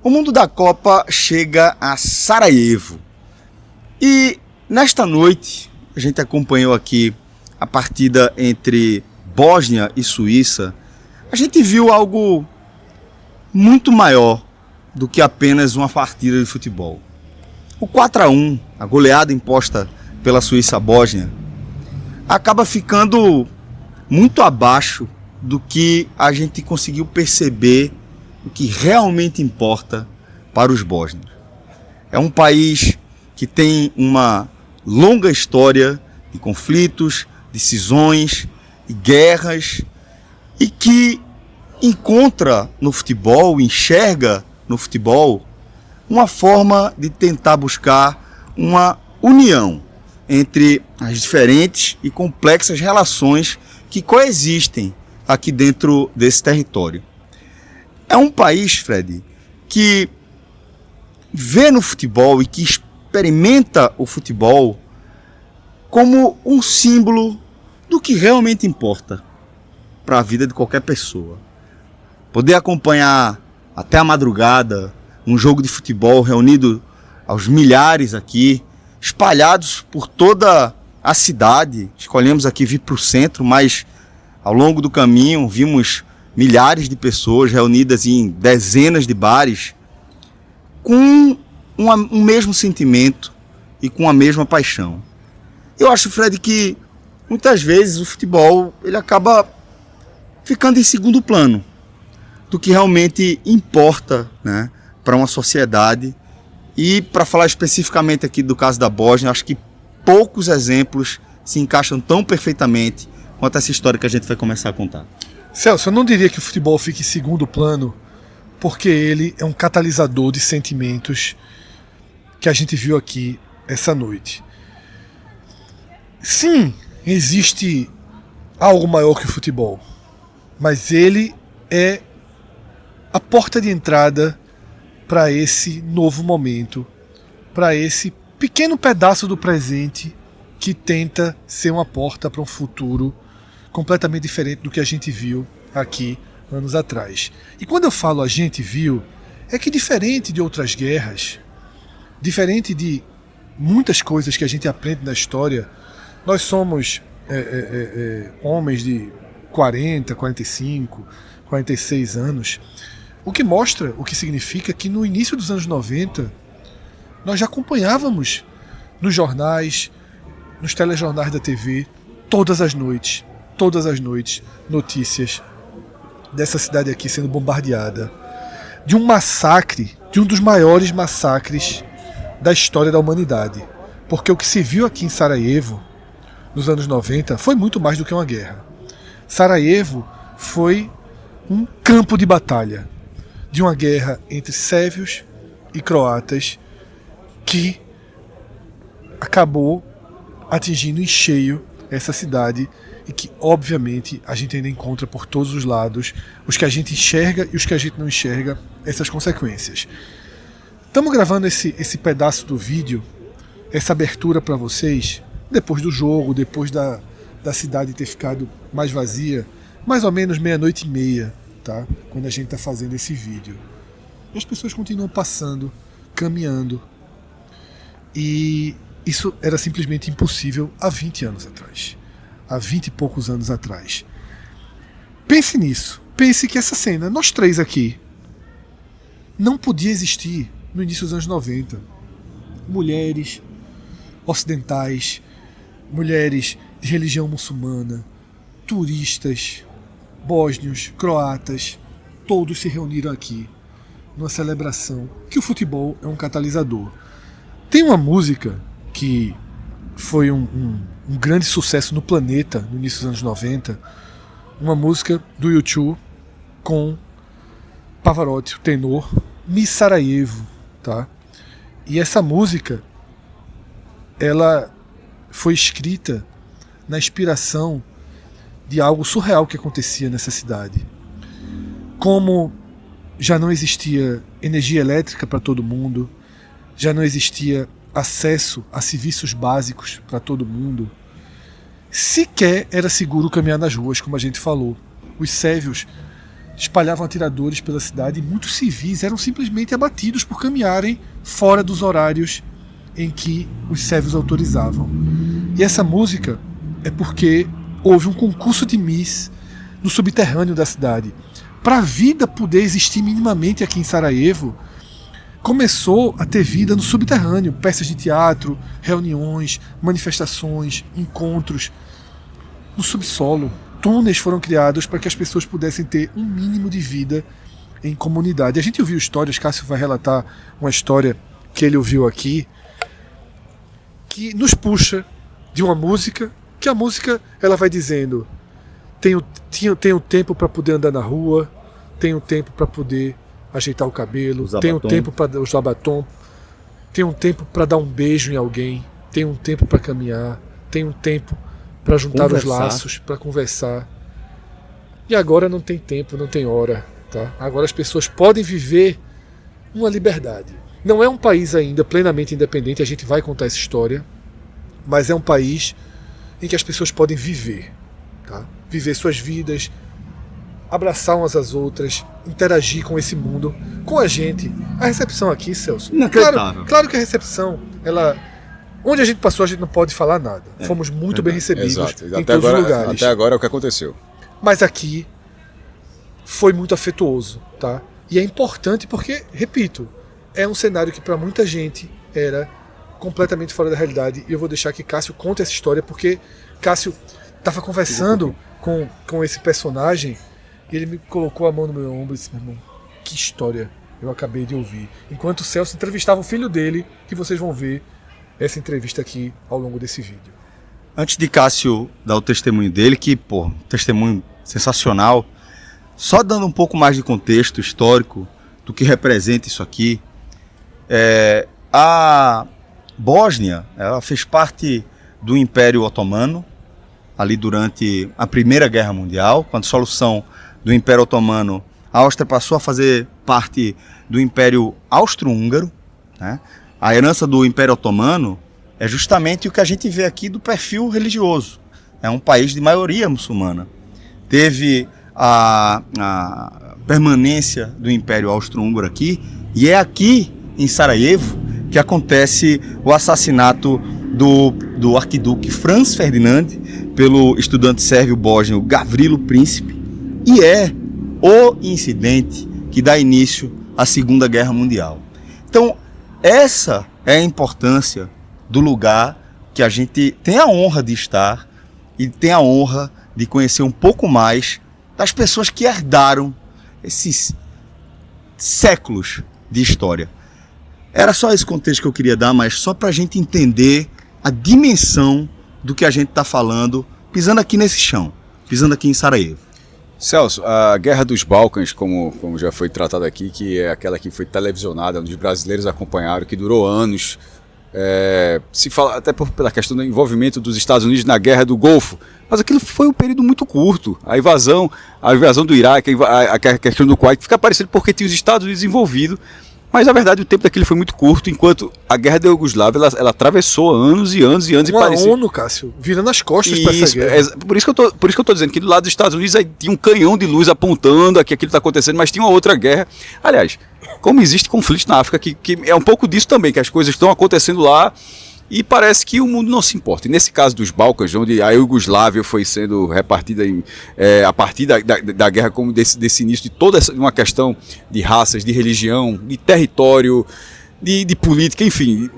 O mundo da Copa chega a Sarajevo e nesta noite a gente acompanhou aqui a partida entre Bósnia e Suíça. A gente viu algo muito maior do que apenas uma partida de futebol. O 4-1, a goleada imposta pela Suíça à Bósnia, acaba ficando muito abaixo do que a gente conseguiu perceber o que realmente importa para os bósnios. É um país que tem uma longa história de conflitos, de cisões e guerras, e que encontra no futebol, enxerga no futebol, uma forma de tentar buscar uma união entre as diferentes e complexas relações que coexistem aqui dentro desse território. É um país, Fred, que vê no futebol e que experimenta o futebol como um símbolo do que realmente importa para a vida de qualquer pessoa. Poder acompanhar até a madrugada um jogo de futebol reunido aos milhares aqui, espalhados por toda a cidade. Escolhemos aqui vir para o centro, mas ao longo do caminho vimos milhares de pessoas reunidas em dezenas de bares com um mesmo sentimento e com a mesma paixão. Eu acho, Fred, que muitas vezes o futebol ele acaba ficando em segundo plano do que realmente importa, né, para uma sociedade. E para falar especificamente aqui do caso da Bósnia, acho que poucos exemplos se encaixam tão perfeitamente quanto essa história que a gente vai começar a contar. Celso, eu não diria que o futebol fique em segundo plano, porque ele é um catalisador de sentimentos que a gente viu aqui essa noite. Sim, existe algo maior que o futebol, mas ele é a porta de entrada para esse novo momento, para esse pequeno pedaço do presente que tenta ser uma porta para um futuro completamente diferente do que a gente viu aqui anos atrás. E quando eu falo a gente viu, é que diferente de outras guerras, diferente de muitas coisas que a gente aprende na história, nós somos homens de 40, 45, 46 anos, o que mostra, o que significa que no início dos anos 90, nós já acompanhávamos nos jornais, nos telejornais da TV, todas as noites, notícias dessa cidade aqui sendo bombardeada, de um massacre, de um dos maiores massacres da história da humanidade. Porque o que se viu aqui em Sarajevo, nos anos 90, foi muito mais do que uma guerra. Sarajevo foi um campo de batalha de uma guerra entre sérvios e croatas que acabou atingindo em cheio essa cidade e que, obviamente, a gente ainda encontra por todos os lados, os que a gente enxerga e os que a gente não enxerga, essas consequências. Estamos gravando esse pedaço do vídeo, essa abertura para vocês, depois do jogo, depois da cidade ter ficado mais vazia, mais ou menos 00:30, tá? Quando a gente está fazendo esse vídeo. E as pessoas continuam passando, caminhando, e isso era simplesmente impossível há 20 anos atrás. Há 20 e poucos anos atrás. Pense nisso. Pense que essa cena, nós três aqui, não podia existir no início dos anos 90. Mulheres ocidentais, mulheres de religião muçulmana, turistas, bósnios, croatas, todos se reuniram aqui numa celebração que o futebol é um catalisador. Tem uma música que foi um grande sucesso no planeta no início dos anos 90, uma música do U2 com Pavarotti, o tenor, Miss Sarajevo, tá? E essa música, ela foi escrita na inspiração de algo surreal que acontecia nessa cidade. Como já não existia energia elétrica para todo mundo, já não existia acesso a serviços básicos para todo mundo, sequer era seguro caminhar nas ruas, como a gente falou. Os sérvios espalhavam atiradores pela cidade e muitos civis eram simplesmente abatidos por caminharem fora dos horários em que os sérvios autorizavam. E essa música é porque houve um concurso de Miss no subterrâneo da cidade. Para a vida poder existir minimamente aqui em Sarajevo, começou a ter vida no subterrâneo, peças de teatro, reuniões, manifestações, encontros no subsolo. Túneis foram criados para que as pessoas pudessem ter um mínimo de vida em comunidade. A gente ouviu histórias, Cássio vai relatar uma história que ele ouviu aqui, que nos puxa de uma música, que a música ela vai dizendo: tenho tempo para poder andar na rua, tenho tempo para poder ajeitar o cabelo, tenho tempo para usar batom, tenho tempo para dar um beijo em alguém, tenho um tempo para caminhar, tenho um tempo para juntar os laços, para conversar. E agora não tem tempo, não tem hora, tá? Agora as pessoas podem viver uma liberdade. Não é um país ainda plenamente independente, a gente vai contar essa história, mas é um país em que as pessoas podem viver, tá? Viver suas vidas, abraçar umas às outras, interagir com esse mundo, com a gente. A recepção aqui, Celso, claro que a recepção, onde a gente passou, a gente não pode falar nada. Fomos muito bem recebidos em todos os lugares. Até agora é o que aconteceu. Mas aqui foi muito afetuoso, tá? E é importante porque, repito, é um cenário que para muita gente era completamente fora da realidade. E eu vou deixar que Cássio conte essa história, porque Cássio estava conversando com esse personagem e ele me colocou a mão no meu ombro e disse: meu irmão, que história eu acabei de ouvir. Enquanto o Celso entrevistava o filho dele, que vocês vão ver essa entrevista aqui ao longo desse vídeo. Antes de Cássio dar o testemunho dele, que, testemunho sensacional, só dando um pouco mais de contexto histórico do que representa isso aqui, a Bósnia, ela fez parte do Império Otomano, ali durante a Primeira Guerra Mundial. Com a dissolução do Império Otomano, a Áustria passou a fazer parte do Império Austro-Húngaro, né? A herança do Império Otomano é justamente o que a gente vê aqui do perfil religioso. É um país de maioria muçulmana. Teve a permanência do Império Austro-Húngaro aqui, e é aqui em Sarajevo que acontece o assassinato do arquiduque Franz Ferdinand pelo estudante sérvio bósnio Gavrilo Príncipe, e é o incidente que dá início à Segunda Guerra Mundial. Então, essa é a importância do lugar que a gente tem a honra de estar e tem a honra de conhecer um pouco mais das pessoas que herdaram esses séculos de história. Era só esse contexto que eu queria dar, mas só para a gente entender a dimensão do que a gente está falando, pisando aqui nesse chão, pisando aqui em Sarajevo. Celso, a Guerra dos Balcãs, como já foi tratado aqui, que é aquela que foi televisionada, onde os brasileiros acompanharam, que durou anos, se fala até pela questão do envolvimento dos Estados Unidos na Guerra do Golfo, mas aquilo foi um período muito curto. A invasão do Iraque, a questão do Kuwait, fica parecendo porque tinha os Estados Unidos envolvidos, mas na verdade o tempo daquele foi muito curto, enquanto a Guerra da Iugoslávia ela atravessou anos e anos e anos. Uma ONU, Cássio, virando as costas para essa guerra. Por isso que eu tô dizendo que do lado dos Estados Unidos aí tinha um canhão de luz apontando que aquilo está acontecendo, mas tinha uma outra guerra. Aliás, como existe conflito na África, que é um pouco disso também, que as coisas estão acontecendo lá e parece que o mundo não se importa. E nesse caso dos Balcãs, onde a Iugoslávia foi sendo repartida a partir da guerra, como desse início de toda uma questão de raças, de religião, de território, de política, enfim.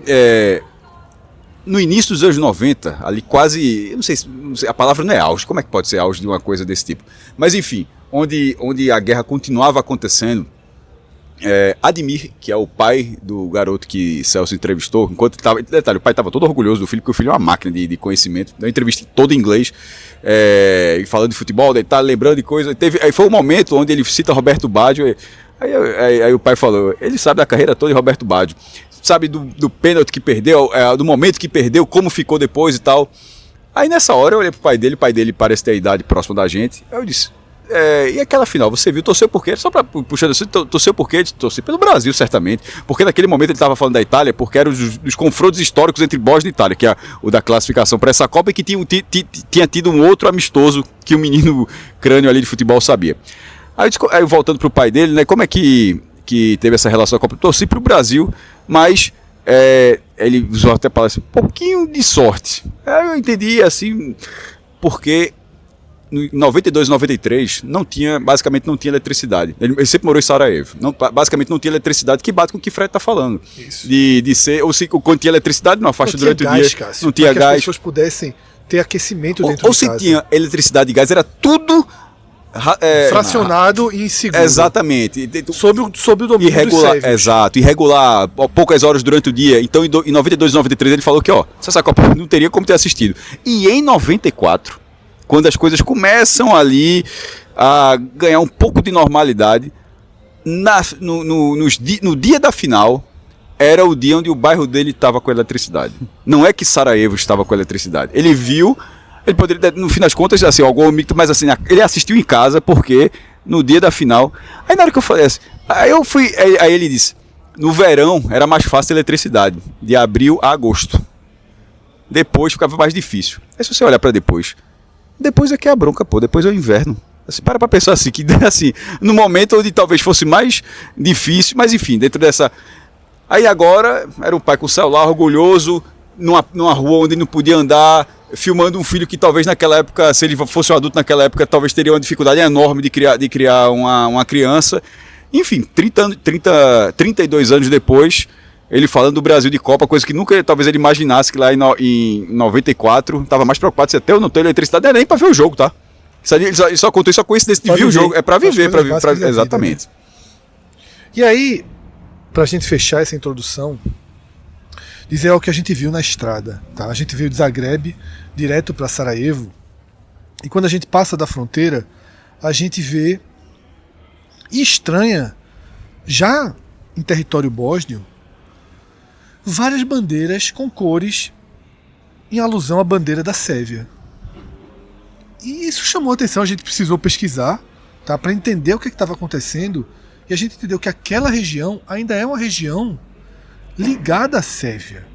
No início dos anos 90, ali quase, eu não sei, a palavra não é auge, como é que pode ser auge de uma coisa desse tipo? Mas enfim, onde a guerra continuava acontecendo, Admir, que é o pai do garoto que Celso entrevistou, enquanto estava, detalhe, o pai estava todo orgulhoso do filho, porque o filho é uma máquina de conhecimento, deu uma entrevista toda em inglês, falando de futebol, detalhe, lembrando de coisa. Aí foi um momento onde ele cita Roberto Baggio, aí o pai falou, ele sabe da carreira toda de Roberto Baggio, sabe do pênalti que perdeu, do momento que perdeu, como ficou depois e tal. Aí nessa hora eu olhei pro pai dele parece ter a idade próxima da gente, aí eu disse, e aquela final, você viu, torceu por quê? Só para puxar assim, torceu por quê? Torceu pelo Brasil, certamente, porque naquele momento ele estava falando da Itália, porque eram os confrontos históricos entre Bósnia e Itália, que é o da classificação para essa Copa, e que tinha tido um outro amistoso que o menino crânio ali de futebol sabia. Aí voltando pro pai dele, né? Como é que teve essa relação com a Copa? Torci pro Brasil, mas ele usou até a palavra assim, um pouquinho de sorte. Eu entendi assim, porque em 92, 93 basicamente não tinha eletricidade. Ele sempre morou em Sarajevo. Basicamente não tinha eletricidade, que bate com o que o Fred está falando. Isso. De ser, ou se quando tinha eletricidade numa faixa durante gás, o dia, Cássio, não tinha para que gás. as pessoas pudessem ter aquecimento dentro Ou de se casa. tinha eletricidade e gás, era tudo Fracionado e inseguro. Exatamente. Sob o domínio Irregular, dos servos. exato, irregular, poucas horas durante o dia. Então, em 92 e 93, ele falou que, essa Copa não teria como ter assistido. E em 94, quando as coisas começam ali a ganhar um pouco de normalidade, no dia da final, era o dia onde o bairro dele estava com eletricidade. Não é que Sarajevo estava com eletricidade. Ele viu, ele poderia, no fim das contas, assim, algum mito, mas assim, ele assistiu em casa, porque no dia da final. Aí na hora que eu falei assim, aí ele disse, no verão era mais fácil a eletricidade, de abril a agosto. Depois ficava mais difícil. Aí se você olhar para depois é que é a bronca, depois é o inverno. Assim, para pensar assim, que assim, no momento onde talvez fosse mais difícil, mas enfim, dentro dessa. Aí agora era um pai com o celular orgulhoso, numa rua onde não podia andar, filmando um filho que talvez naquela época, se ele fosse um adulto naquela época, talvez teria uma dificuldade enorme de criar uma criança. Enfim, 32 anos depois, ele falando do Brasil de Copa, coisa que nunca talvez ele imaginasse, que lá em 94 estava mais preocupado se até eu não ter eletricidade, não é nem para ver o jogo, tá? Isso só contou isso a coincidência de ver o jogo, é para viver, exatamente. Vida, né? E aí, pra gente fechar essa introdução, dizer o que a gente viu na estrada, tá? A gente veio de Zagreb direto para Sarajevo, e quando a gente passa da fronteira, a gente vê e estranha, já em território bósnio, várias bandeiras com cores em alusão à bandeira da Sérvia. E isso chamou a atenção, a gente precisou pesquisar, tá, para entender o que estava acontecendo, e a gente entendeu que aquela região ainda é uma região ligada à Sérvia,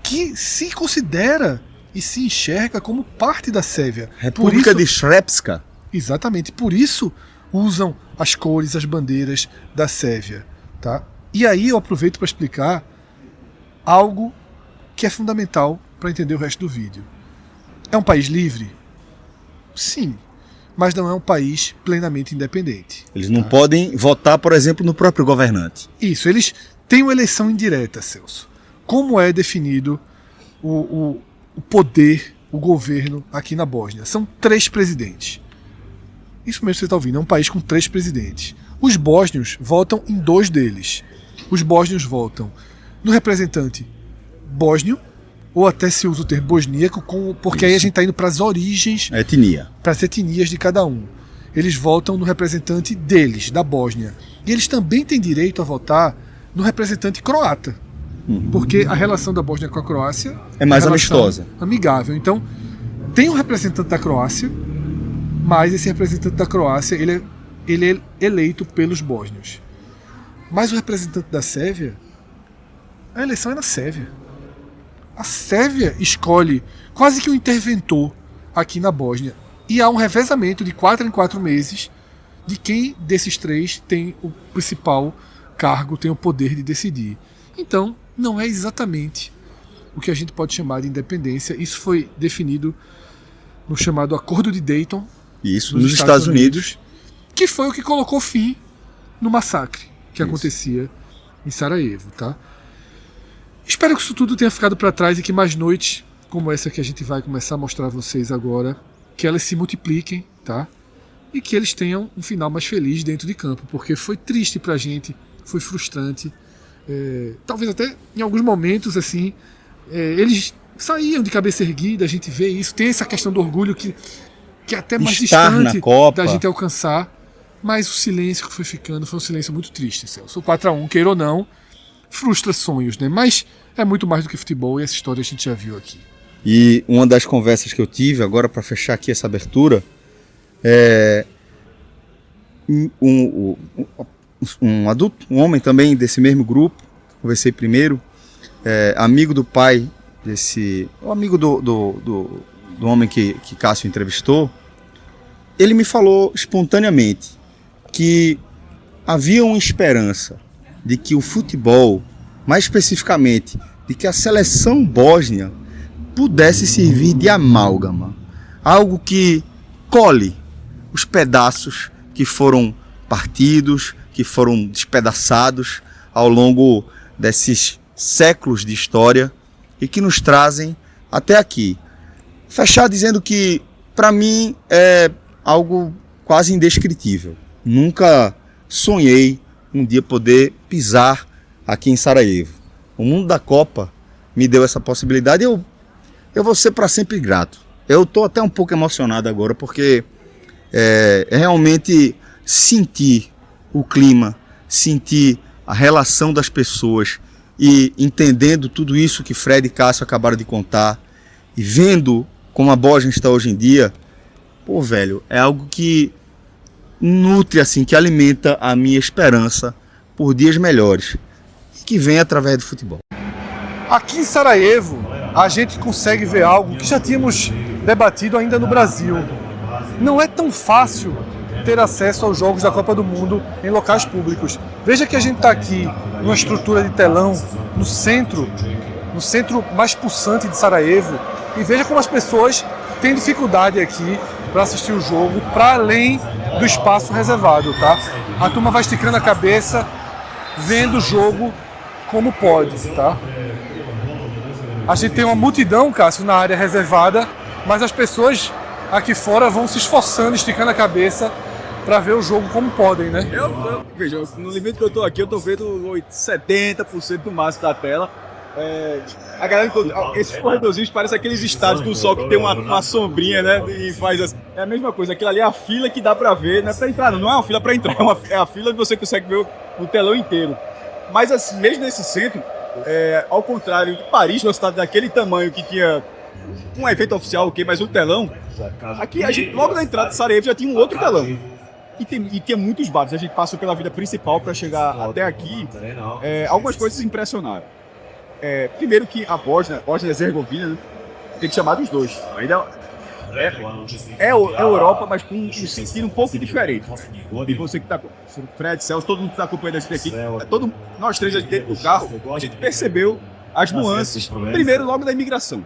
que se considera e se enxerga como parte da Sérvia. República de Srpska. Exatamente, por isso usam as cores, as bandeiras da Sérvia. Tá? E aí eu aproveito para explicar algo que é fundamental para entender o resto do vídeo. É um país livre? Sim, mas não é um país plenamente independente. Eles não podem votar, por exemplo, no próprio governante. Isso, eles têm uma eleição indireta, Celso. Como é definido o poder, o governo aqui na Bósnia? São 3 presidentes. Isso mesmo que você está ouvindo, é um país com 3 presidentes. Os bósnios votam em 2 deles. Os bósnios votam no representante bósnio, ou até se usa o termo bosníaco, porque aí a gente está indo para as origens, etnia, para as etnias de cada um. Eles votam no representante deles, da Bósnia. E eles também têm direito a votar no representante croata, porque a relação da Bósnia com a Croácia é mais amistosa, amigável. Então, tem um representante da Croácia, mas esse representante da Croácia ele é eleito pelos bósnios. Mas o representante da Sérvia, a eleição é na Sérvia. A Sérvia escolhe quase que um interventor aqui na Bósnia. E há um revezamento de 4 em 4 meses de quem desses 3 tem o principal cargo, tem o poder de decidir. Então, não é exatamente o que a gente pode chamar de independência. Isso foi definido no chamado Acordo de Dayton. Isso, nos Estados Unidos. Que foi o que colocou fim no massacre que acontecia em Sarajevo, tá? Espero que isso tudo tenha ficado para trás e que mais noites como essa que a gente vai começar a mostrar a vocês agora, que elas se multipliquem, tá? E que eles tenham um final mais feliz dentro de campo, porque foi triste pra gente, foi frustrante. Talvez até em alguns momentos assim, eles saíam de cabeça erguida, a gente vê isso, tem essa questão do orgulho que é até mais distante da gente alcançar, mas o silêncio que foi ficando foi um silêncio muito triste, Celso. O 4-1, queira ou não, frustra sonhos, né? Mas é muito mais do que futebol e essa história a gente já viu aqui. E uma das conversas que eu tive agora para fechar aqui essa abertura um adulto, um homem também desse mesmo grupo, conversei primeiro, amigo do pai o amigo do homem que Cássio entrevistou. Ele me falou espontaneamente que havia uma esperança de que o futebol, mais especificamente, de que a seleção bósnia pudesse servir de amálgama, algo que cole os pedaços que foram partidos, que foram despedaçados ao longo desses séculos de história e que nos trazem até aqui. Fechar dizendo que, para mim, é algo quase indescritível. Nunca sonhei um dia poder pisar aqui em Sarajevo. O mundo da Copa me deu essa possibilidade e eu vou ser para sempre grato. Eu estou até um pouco emocionado agora porque realmente sentir o clima, sentir a relação das pessoas e entendendo tudo isso que Fred e Cássio acabaram de contar e vendo como a Bósnia está hoje em dia, pô, velho, é algo que nutre, assim, que alimenta a minha esperança por dias melhores, que vem através do futebol. Aqui em Sarajevo, a gente consegue ver algo que já tínhamos debatido ainda no Brasil. Não é tão fácil ter acesso aos jogos da Copa do Mundo em locais públicos. Veja que a gente está aqui numa estrutura de telão no centro mais pulsante de Sarajevo, e veja como as pessoas têm dificuldade aqui para assistir o jogo, para além do espaço reservado, tá? A turma vai esticando a cabeça, vendo o jogo como pode, tá? A gente tem uma multidão, Cássio, na área reservada, mas as pessoas aqui fora vão se esforçando, esticando a cabeça para ver o jogo como podem, né? Veja, no limite que eu tô aqui, eu tô vendo 70% do máximo da tela. A galera, esses corredorzinhos parecem aqueles estádios do sol que tem uma sombrinha, né? E faz assim. É a mesma coisa, aquilo ali é a fila que dá pra ver, não é pra entrar, não é uma fila pra entrar, é a fila que você consegue ver o telão inteiro. Mas assim, mesmo nesse centro, ao contrário de Paris, uma cidade daquele tamanho que tinha um evento oficial, mas um telão, aqui a gente, logo na entrada de Sarajevo já tinha um outro telão. E tinha muitos bares, a gente passou pela vida principal para chegar até aqui. Algumas coisas impressionaram. Primeiro que a Bósnia e Herzegovina, né, tem que chamar dos dois. Ainda é Europa, mas com um sentido um pouco diferente. E você que está, Fred, Celso, todo mundo que está acompanhando a gente aqui, nós três dentro do carro, a gente percebeu as nuances, primeiro logo da imigração.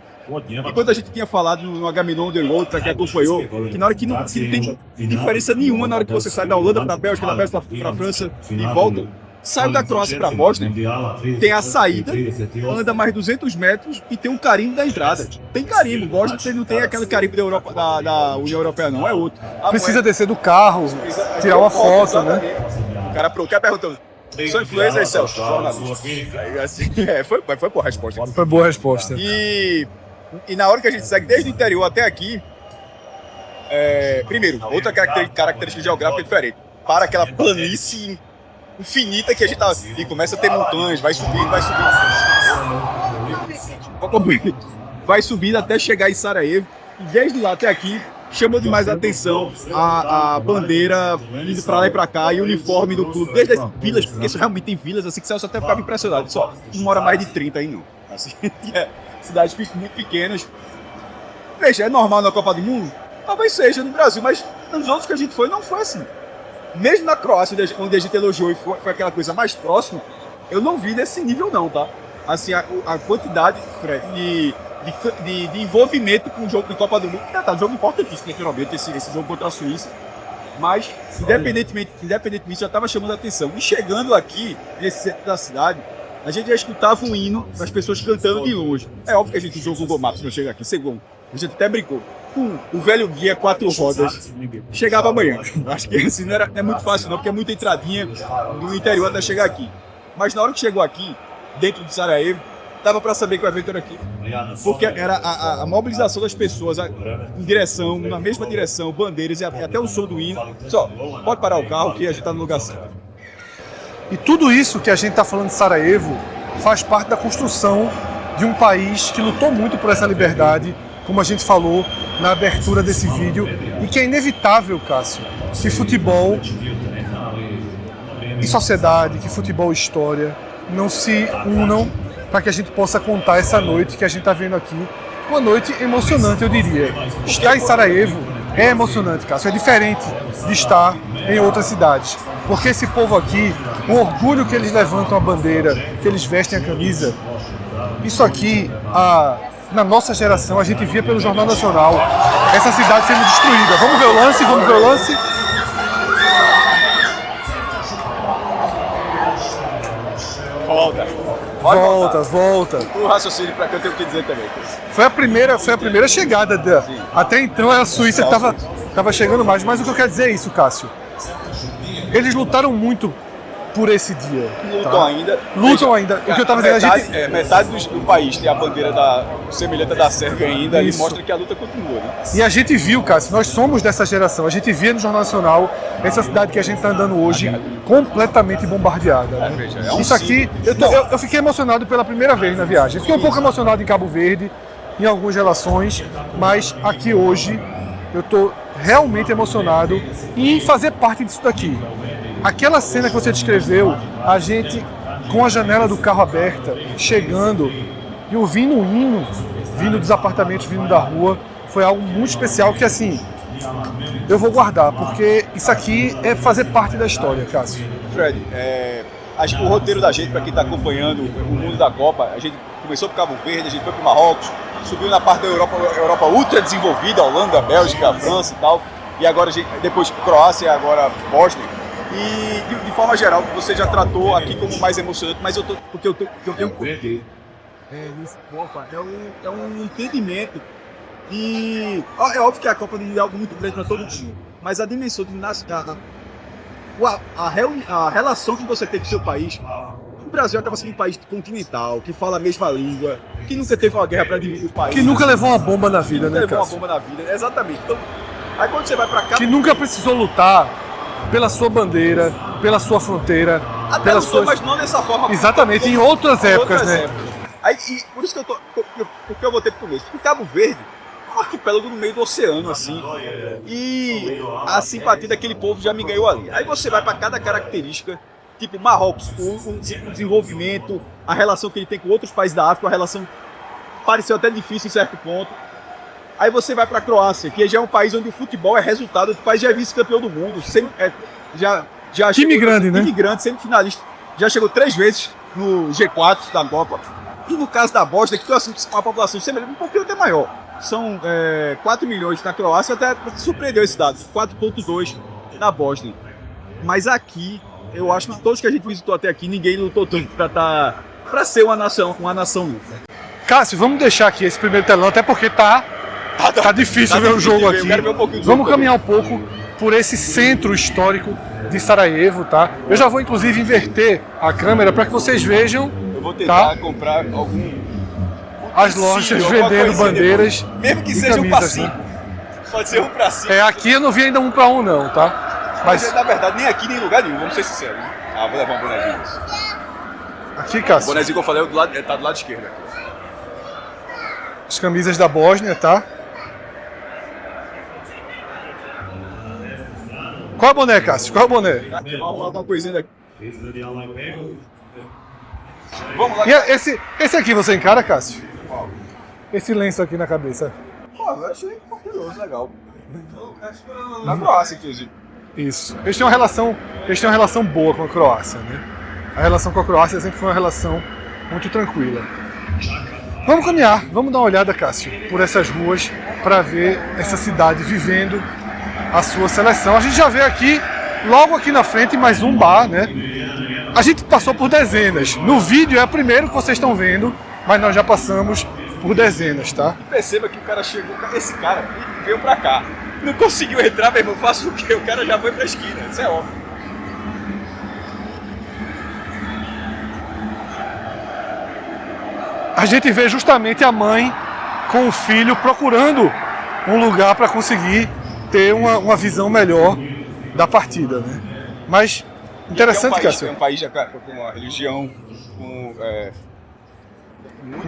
E quando a gente tinha falado no Agaminon The Road, para quem acompanhou, que na hora que não tem diferença nenhuma na hora que você sai da Holanda para a Bélgica, da Bélgica para a França e volta, sai da Croácia para a Bósnia, tem a saída, anda mais 200 metros e tem um carimbo da entrada. Tem carimbo, Bósnia não tem aquele carimbo da Europa, da União Europeia, não, é outro. Precisa descer do carro, tirar uma foto, né? O cara perguntando. Sou influencer, Celso? Assim, foi boa a resposta. Foi boa a resposta. E na hora que a gente segue desde o interior até aqui, primeiro, outra característica geográfica diferente. Para aquela planície infinita que a gente tá. E começa a ter montanhas, vai subindo. Vai subindo até chegar em Sarajevo. E desde lá até aqui, chamou demais a atenção a bandeira indo pra lá e pra cá e o uniforme do clube, desde as vilas, porque isso realmente tem vilas assim que o Celso até ficava impressionado. Só não mora mais de 30 aí, não. Assim, cidades muito pequenas. Veja, é normal na Copa do Mundo? Talvez seja no Brasil, mas nos outros que a gente foi, não foi assim. Mesmo na Croácia, onde a gente elogiou e foi aquela coisa mais próxima, eu não vi nesse nível não, tá? Assim, a quantidade, Fred, de envolvimento com o jogo de Copa do Mundo. Um jogo importantíssimo, naturalmente, esse jogo contra a Suíça. Mas, independentemente disso, já estava chamando a atenção. E chegando aqui, nesse centro da cidade, a gente já escutava um hino das pessoas cantando de longe. É óbvio que a gente usou o Google Maps para chegar aqui, segundo. A gente até brincou. Com o velho guia 4 rodas, chegava amanhã. Acho que assim, não é muito fácil não, porque é muita entradinha do interior até chegar aqui. Mas na hora que chegou aqui, dentro de Sarajevo, dava para saber que o evento era aqui. Porque era a mobilização das pessoas em direção, na mesma direção, bandeiras e até o som do hino. Só, pode parar o carro que a gente está no lugar certo. E tudo isso que a gente está falando de Sarajevo faz parte da construção de um país que lutou muito por essa liberdade, como a gente falou na abertura desse vídeo, e que é inevitável, Cássio, que futebol e sociedade, que futebol e história não se unam para que a gente possa contar essa noite que a gente está vendo aqui. Uma noite emocionante, eu diria. Estar em Sarajevo É emocionante, Cássio. É diferente de estar em outras cidades. Porque esse povo aqui, o orgulho que eles levantam a bandeira, que eles vestem a camisa, isso aqui, na nossa geração, a gente via pelo Jornal Nacional essa cidade sendo destruída. Vamos ver o lance, vamos ver o lance. Volta. O raciocínio para que eu tenho que dizer também. Foi a primeira chegada. Até então a Suíça estava chegando mais. Mas o que eu quero dizer é isso, Cássio. Eles lutaram muito por esse dia. Lutam ainda. O que eu estava dizendo, metade do país tem a bandeira semelhante da Sérvia ainda, e mostra que a luta continua, né? E a gente viu, Cássio, nós somos dessa geração. A gente via no Jornal Nacional essa cidade que a gente está andando hoje completamente bombardeada. Né? Isso aqui, eu fiquei emocionado pela primeira vez na viagem. Fiquei um pouco emocionado em Cabo Verde, em algumas relações, mas aqui hoje eu estou realmente emocionado em fazer parte disso daqui. Aquela cena que você descreveu, a gente com a janela do carro aberta, chegando e ouvindo um hino, vindo dos apartamentos, vindo da rua, foi algo muito especial que, assim, eu vou guardar, porque isso aqui é fazer parte da história, Cássio. Fred, acho que o roteiro da gente, para quem está acompanhando o mundo da Copa, a gente começou por Cabo Verde, a gente foi para o Marrocos, subiu na parte da Europa ultra desenvolvida, Holanda, Bélgica, França e tal, e agora depois Croácia, agora Bósnia. E de forma geral, você já tratou aqui como mais emocionante, mas porque eu tenho um porquê. Nesse Copa é um entendimento. E é óbvio que a Copa é algo muito grande para todo mundo, mas a dimensão a relação que você tem com o seu país. O Brasil acaba sendo um país continental, que fala a mesma língua, que nunca teve uma guerra para dividir o país. Que nunca levou uma bomba na vida, né, levou uma bomba na vida, exatamente. Então, aí quando você vai para cá... Que nunca precisou lutar pela sua bandeira, pela sua fronteira, até pela sua... mas não dessa forma. Exatamente, em outras épocas, né? Aí, e por isso que porque eu voltei pro começo. Porque Cabo Verde é um arquipélago no meio do oceano, assim. E a simpatia daquele povo já me ganhou ali. Aí você vai para cada característica, tipo Marrocos, o desenvolvimento, a relação que ele tem com outros países da África, a relação pareceu até difícil em certo ponto. Aí você vai para a Croácia, que já é um país onde o futebol é resultado, o país já é vice-campeão do mundo, já time chegou, grande, né? Time grande, semifinalista, já chegou 3 vezes no G4 da Copa. E no caso da Bósnia, que tem uma população semelhante, um pouquinho até maior. São 4 milhões na Croácia, até surpreendeu esse dado, 4,2 na Bósnia. Mas aqui, eu acho que todos que a gente visitou até aqui, ninguém lutou tanto para ser uma nação. Cássio, vamos deixar aqui esse primeiro telão, até porque tá difícil ver o jogo aqui. Vamos caminhar um pouco por esse centro histórico de Sarajevo, tá? Eu já vou inclusive inverter a câmera para que vocês vejam. Eu vou tentar comprar as lojas vendendo bandeiras, mesmo que seja um para 5. Pode ser um para 5. Aqui eu não vi ainda um para 1 não, tá? Mas na verdade nem aqui nem em lugar nenhum, vamos ser sinceros. Né? Vou levar um bonezinho. Aqui, Cássio. O bonezinho que eu falei tá do lado esquerdo. As camisas da Bósnia, tá? Qual é o boné, Cássio? Qual é o boné? Uma coisinha daqui. Vamos lá. E esse aqui você encara, Cássio? Qual? Esse lenço aqui na cabeça. Pô, eu achei curioso, legal. Na Croácia, inclusive. Isso. Eles têm uma relação boa com a Croácia, né? A relação com a Croácia sempre foi uma relação muito tranquila. Vamos caminhar, vamos dar uma olhada, Cássio, por essas ruas para ver essa cidade vivendo a sua seleção. A gente já vê aqui, logo aqui na frente, mais um bar, né? A gente passou por dezenas. No vídeo é o primeiro que vocês estão vendo, mas nós já passamos por dezenas, tá? Perceba que o cara chegou, esse cara veio pra cá. Não conseguiu entrar, meu irmão, faço o quê? O cara já foi pra esquina, isso é óbvio. A gente vê justamente a mãe com o filho procurando um lugar para conseguir ter uma visão melhor da partida, né? Mas interessante, Cássio. É um país com uma religião, um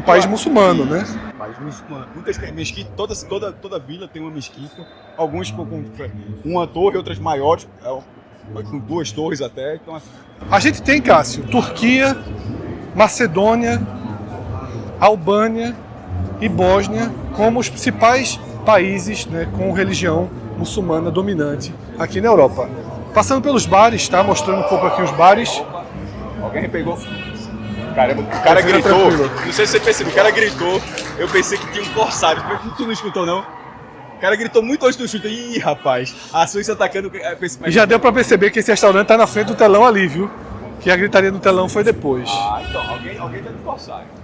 país muçulmano, né? Um país muçulmano. Muitas mesquitas, toda vila tem uma mesquita. Alguns com uma torre, outras maiores, com 2 torres até. Então, a gente tem, Cássio, Turquia, Macedônia, Albânia e Bósnia como os principais países, né, com religião muçulmana dominante aqui na Europa. Passando pelos bares, tá? Mostrando um pouco aqui os bares. Alguém pegou? Caramba, o cara gritou. Tranquilo. Não sei se você percebeu, o cara gritou. Eu pensei que tinha um corsário. Tu não escutou, não? O cara gritou muito antes do chute. Ih, rapaz, a Suíça atacando. E já deu pra perceber que esse restaurante tá na frente do telão ali, viu? Que a gritaria do telão foi depois. Ah, então, alguém tá de corsário.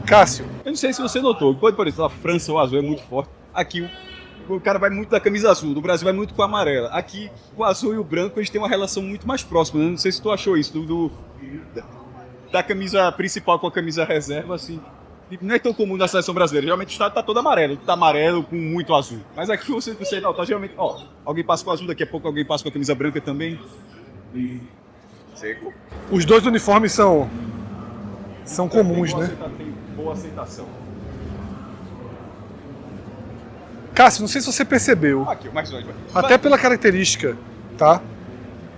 Cássio, Eu não sei se você notou, pode parecer, a França o azul é muito forte. Aqui o cara vai muito da camisa azul, do Brasil vai muito com a amarela. Aqui o azul e o branco eles têm uma relação muito mais próxima, né? Não sei se tu achou isso, da camisa principal com a camisa reserva, assim. Não é tão comum na seleção brasileira, geralmente o estado tá todo amarelo, tá amarelo com muito azul. Mas aqui você não, tá geralmente, ó, alguém passa com azul, daqui a pouco alguém passa com a camisa branca também. Seco. os dois uniformes são comuns, né? Tem boa aceitação. Cássio, não sei se você percebeu, Aqui, mais longe, vai. até pela característica, tá,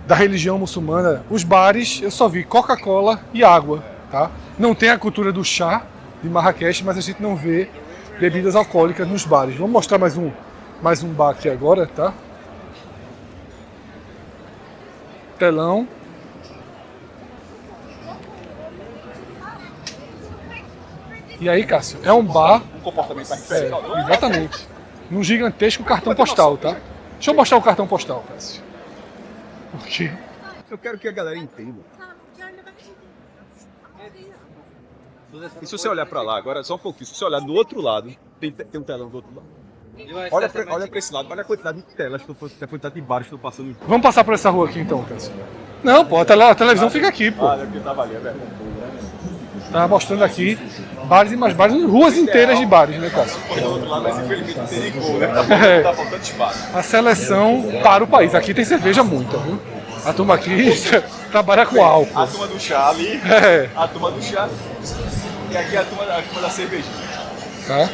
da religião muçulmana, os bares eu só vi Coca-Cola e água, tá? Não tem a cultura do chá de Marrakech, mas a gente não vê bebidas alcoólicas nos bares. Vamos mostrar mais um bar aqui agora, tá? Telão. E aí, Cássio, é um bar, Um comportamento mais diferente. exatamente, num gigantesco cartão postal, tá? Deixa eu mostrar o cartão postal, Cássio. Porque Eu quero que a galera entenda. E se você olhar pra lá, agora só um pouquinho, se você olhar do outro lado, tem um telão do outro lado. Olha pra esse lado, olha a quantidade de telas, a quantidade de bares que estão passando. vamos passar por essa rua aqui então, Cássio. Não, pô, a televisão fica aqui, pô. Ah, porque tava ali, é verdade. Tá mostrando aqui bares e mais bares, ruas inteiras de bares, né, Cássio? Do outro lado, mas infelizmente não tem nem gol, né? Tá faltando espaço. A seleção para o país. Aqui tem cerveja muita, viu? A turma aqui trabalha com álcool. A turma do chá ali, É, a turma do chá, e aqui a turma da cervejinha. tá?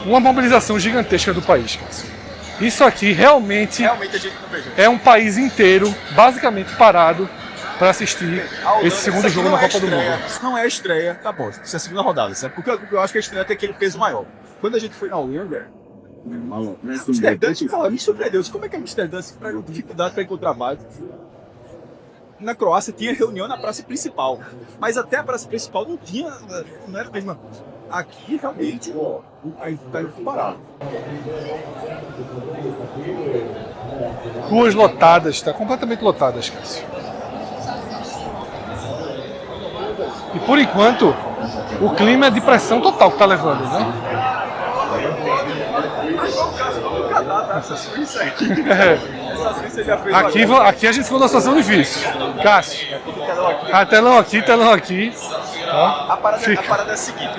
Uma mobilização gigantesca do país, Cássio. Isso aqui realmente Realmente a gente não veja. é um país inteiro, basicamente parado, para assistir esse segundo jogo na Copa do Mundo. Isso não é a estreia, tá bom, isso é a segunda rodada, sabe? Porque eu acho que a estreia tem aquele peso maior. Quando a gente foi na Holanda, Amsterdã, me surpreendeu. Como é que Amsterdã tem dificuldade para encontrar vaga? Na Croácia tinha reunião na praça principal, mas até a praça principal não era a mesma coisa. Aqui realmente tá parado. Ruas lotadas, tá completamente lotadas, Cássio. E por enquanto, o clima é de pressão total que tá levando, né? Essa Suíça aqui. Essa Suíça já fez Aqui a gente ficou numa situação difícil. Cássio, telão aqui. Tá? A parada é a seguinte,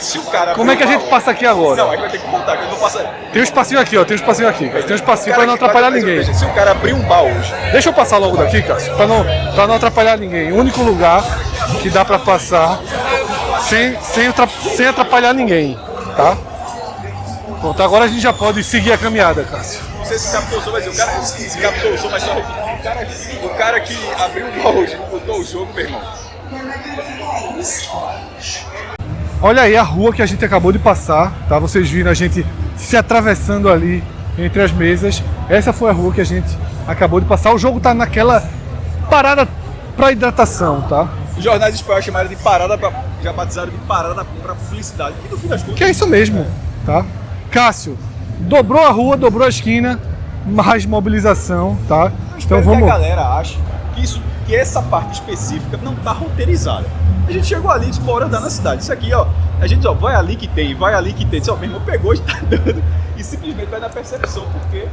se o cara... Como é que a gente passa aqui agora? Não, aí vai ter que contar, que eu não passo... Tem um espacinho aqui, ó. Tem um espacinho aqui. Tem um espacinho pra não atrapalhar ninguém. Se o cara abrir um bar hoje... Deixa eu passar logo daqui, Cássio, pra não atrapalhar ninguém. O único lugar que dá pra passar sem atrapalhar ninguém, tá? Pronto, agora a gente já pode seguir a caminhada, Cássio. Não sei se captou o som, mas o cara... Se captou o som, mas só... O cara que abriu um bar hoje, botou o jogo, meu irmão. Olha aí a rua que a gente acabou de passar, tá? Vocês viram a gente se atravessando ali entre as mesas. Essa foi a rua que a gente acabou de passar. O jogo tá naquela parada para hidratação, tá? Os jornais espanhóis chamaram de parada, já batizaram de parada para publicidade. Que no fim das contas... Que é isso mesmo, tá? Cássio, dobrou a rua, dobrou a esquina, mais mobilização, tá? Então que vamos... a galera acha que essa parte específica não tá roteirizada. A gente chegou ali e disse, bora andar na cidade. Isso aqui, ó, a gente, ó, vai ali que tem. Disse, ó, meu irmão pegou e tá dando. E simplesmente vai na percepção, porque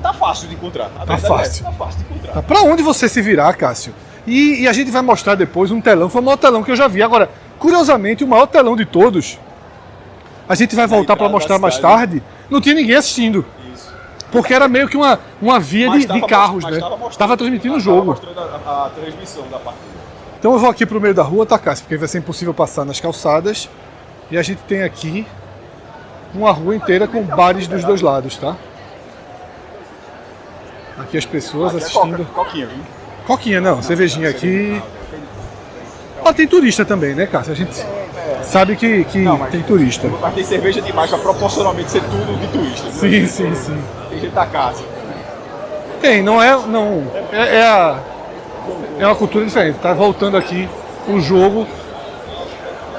tá fácil de encontrar. Tá fácil. Tá fácil de encontrar. Tá, pra onde você se virar, Cássio? E a gente vai mostrar depois um telão, foi o maior telão que eu já vi. Agora, curiosamente, o maior telão de todos, a gente vai voltar para mostrar mais tarde, não tinha ninguém assistindo. Isso. Porque era meio que uma via de carros, né? Tava transmitindo o jogo. Tava mostrando a transmissão da partida. Então eu vou aqui pro meio da rua, tá, Cássio? Porque vai ser impossível passar nas calçadas. E a gente tem aqui uma rua inteira com bares dos dois lados, tá? Aqui as pessoas Aqui assistindo. Coquinha, viu? Coquinha, não. Cervejinha aqui. Ah, tem turista também, né, Cássio? A gente sabe que tem turista. Mas tem cerveja demais pra proporcionalmente ser tudo de turista. Sim, sim, sim. Tem gente da casa. Tem, não é. Não, é uma cultura diferente. Tá voltando aqui o jogo.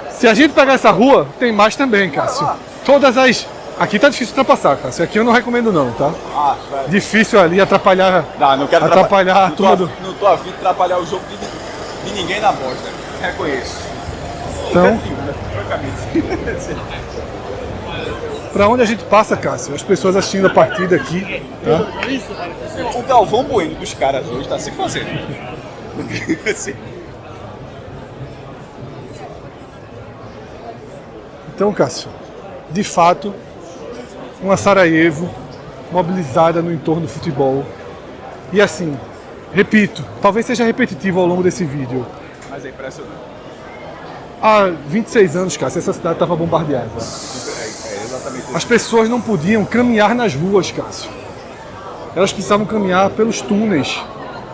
Se a gente pegar essa rua, tem mais também, Cássio. Todas as. Aqui tá difícil ultrapassar, Cássio. Aqui eu não recomendo não, tá? Velho. Difícil ali atrapalhar. Não quero atrapalhar tudo. Não tô afim de atrapalhar o jogo de ninguém na bosta. Reconheço. Então, Francamente. pra onde a gente passa, Cássio? As pessoas assistindo a partida aqui, tá? O Galvão Bueno dos caras hoje tá se fazendo. Então, Cássio, de fato, uma Sarajevo mobilizada no entorno do futebol. E assim, repito, talvez seja repetitivo ao longo desse vídeo. Mas é impressionante. Há 26 anos, Cássio, essa cidade estava bombardeada. Exatamente. As pessoas não podiam caminhar nas ruas, Cássio. Elas precisavam caminhar pelos túneis,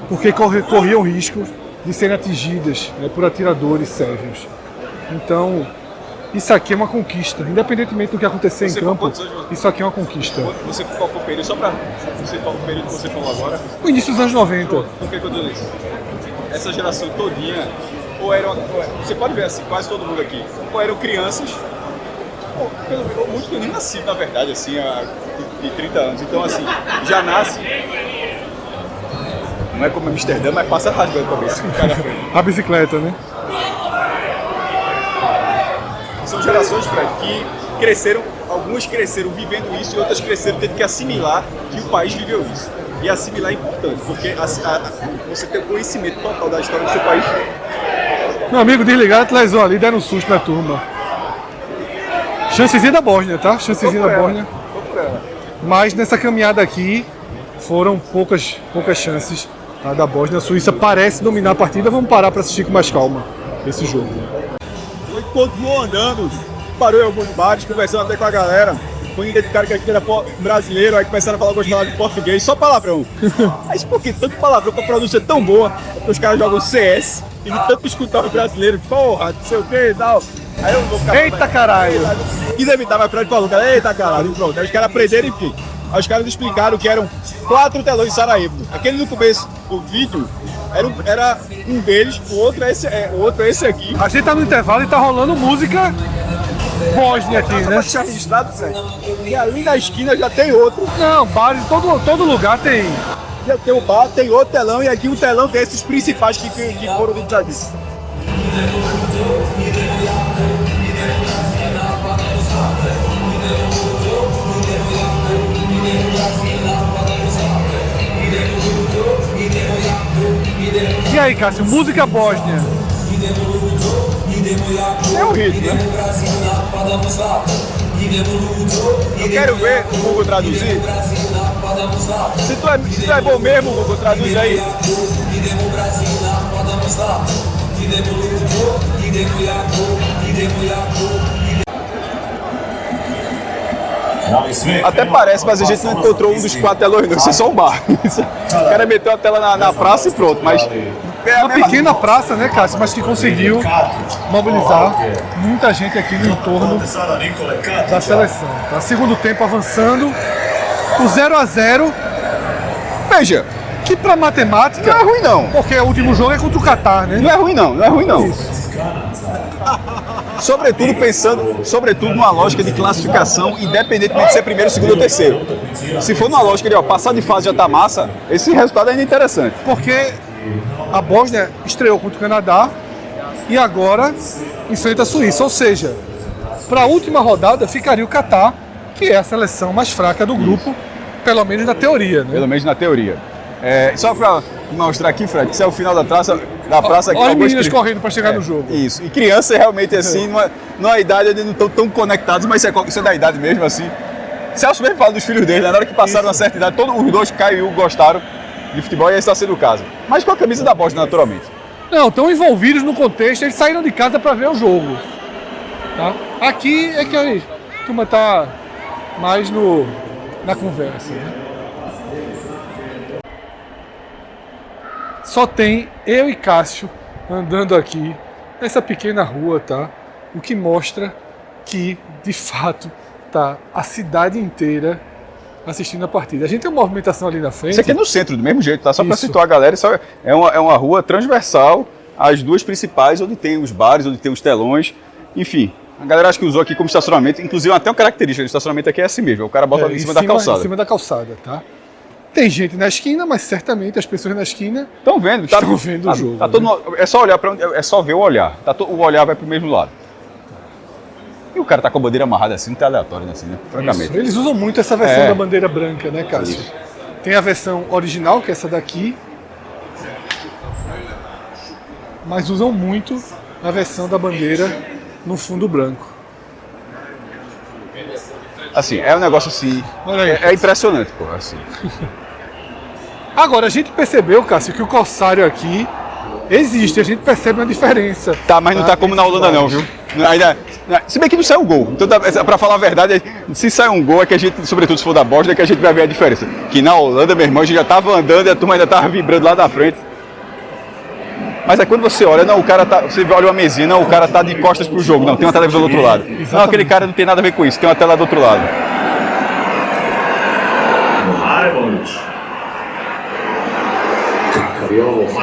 porque corriam risco de serem atingidas, né, por atiradores sérvios. Então, isso aqui é uma conquista. Independentemente do que acontecer em campo, isso aqui é uma conquista. Qual foi o período? Só pra você falar o período que você falou agora. O início dos anos 90. Por que eu digo isso? Essa geração todinha, você pode ver assim, quase todo mundo aqui, ou eram crianças, ou muitos que nem nascido, na verdade, assim, há de 30 anos. Então, assim, já nasce, não é como Amsterdã, mas passa rasgando a cabeça. A bicicleta, né? São gerações, Fred, que cresceram, algumas cresceram vivendo isso e outras cresceram tendo que assimilar que o país viveu isso. E assimilar é importante, porque você tem o conhecimento total da história do seu país. Meu amigo, desligaram a televisão ali, deram um susto na turma. Chancezinha da Bósnia, tá? Chancezinha da Bósnia. Mas nessa caminhada aqui, foram poucas chances, tá, da Bósnia. A Suíça parece dominar a partida. Vamos parar para assistir com mais calma esse jogo. Continuou andando, parou em alguns bares, conversando até com a galera. Quando identificaram que aqui era brasileiro, aí começaram a falar algumas palavras de português, só palavrão. Mas por que tanto palavrão pra produção é tão boa? Porque os caras jogam CS e de tanto escutar os brasileiros, porra, não sei o que e tal. Aí eu vou ficar. Eita caralho! Quis evitar, mas Fred falou, cara, eita caralho, e pronto. Aí os caras aprenderam, enfim. Aí os caras explicaram que eram 4 telões de Sarajevo. Aquele no começo do vídeo era um deles, o outro é esse aqui. A gente tá no intervalo e tá rolando música Bósnia aqui, né? Deixar registrado, Zé. E ali na esquina já tem outro. Não, bares, todo lugar tem. Já tem o bar, tem outro telão, e aqui um telão desses principais que foram do já disse. E aí, Cássio, música Bósnia? É um ritmo, né? Eu quero ver o Google traduzir. Se tu é bom mesmo, Google, traduz aí. Até parece, mas a gente não encontrou um dos 4 telões, não. Isso é só um bar. O cara meteu a tela na praça e pronto, mas... Uma pequena praça, né, Cássio, mas que conseguiu mobilizar muita gente aqui no entorno da seleção. Tá? Segundo tempo avançando, o 0-0. Veja, que pra matemática... não é ruim não. Porque o último jogo é contra o Catar, né? Não é ruim não. Isso. Sobretudo numa lógica de classificação, independentemente de ser primeiro, segundo ou terceiro. Se for numa lógica de passar de fase já tá massa, esse resultado ainda é interessante. Porque a Bósnia estreou contra o Canadá e agora enfrenta a Suíça. Ou seja, para a última rodada ficaria o Catar, que é a seleção mais fraca do grupo, pelo menos na teoria, né? Pelo menos na teoria. Só para mostrar aqui, Fred, que isso é o final da praça. Olha as meninas correndo para chegar no jogo. Isso. E crianças realmente assim, numa idade onde não estão tão conectados, mas isso é da idade mesmo, assim. Celso mesmo fala dos filhos dele, né? Na hora que passaram uma certa idade, todos os dois, Caio e Hugo, gostaram de futebol e esse está sendo o caso. Mas com a camisa da Bósnia, naturalmente. Não, estão envolvidos no contexto, eles saíram de casa para ver o jogo. Tá? Aqui é que a turma está mais na conversa, né? só tem eu e Cássio andando aqui nessa pequena rua, tá? O que mostra que, de fato, tá a cidade inteira assistindo a partida. A gente tem uma movimentação ali na frente. Isso aqui é no centro, do mesmo jeito, tá? Só para Isso. situar a galera, é uma rua transversal às duas principais, onde tem os bares, onde tem os telões, enfim. A galera acho que usou aqui como estacionamento, inclusive até uma característica do estacionamento aqui é assim mesmo, o cara bota ali em cima da calçada. Em cima da calçada, tá? Tem gente na esquina, mas certamente as pessoas na esquina estão vendo, estão vendo o jogo. Tá todo, é só olhar para onde, é só ver o olhar. O olhar vai pro mesmo lado. E o cara tá com a bandeira amarrada assim, não tá aleatório assim, né? Francamente. Isso. Eles usam muito essa versão da bandeira branca, né, Cássio? Isso. Tem a versão original, que é essa daqui, mas usam muito a versão da bandeira no fundo branco. Assim, é um negócio assim, Olha aí. é impressionante, pô, assim. Agora, a gente percebeu, Cássio, que o Corsário aqui existe, a gente percebe uma diferença. Tá, mas não tá como na Holanda não, viu? Ainda, se bem que não saiu um gol. Então, pra falar a verdade, se sair um gol é que a gente, sobretudo se for da Bósnia, é que a gente vai ver a diferença. Que na Holanda, meu irmão, a gente já tava andando e a turma ainda tava vibrando lá na frente. Mas aí quando você olha, não, o cara tá. Você olha uma mesinha, não, o cara tá de costas pro jogo, não, tem uma televisão do outro lado. Não, aquele cara não tem nada a ver com isso, tem uma tela do outro lado.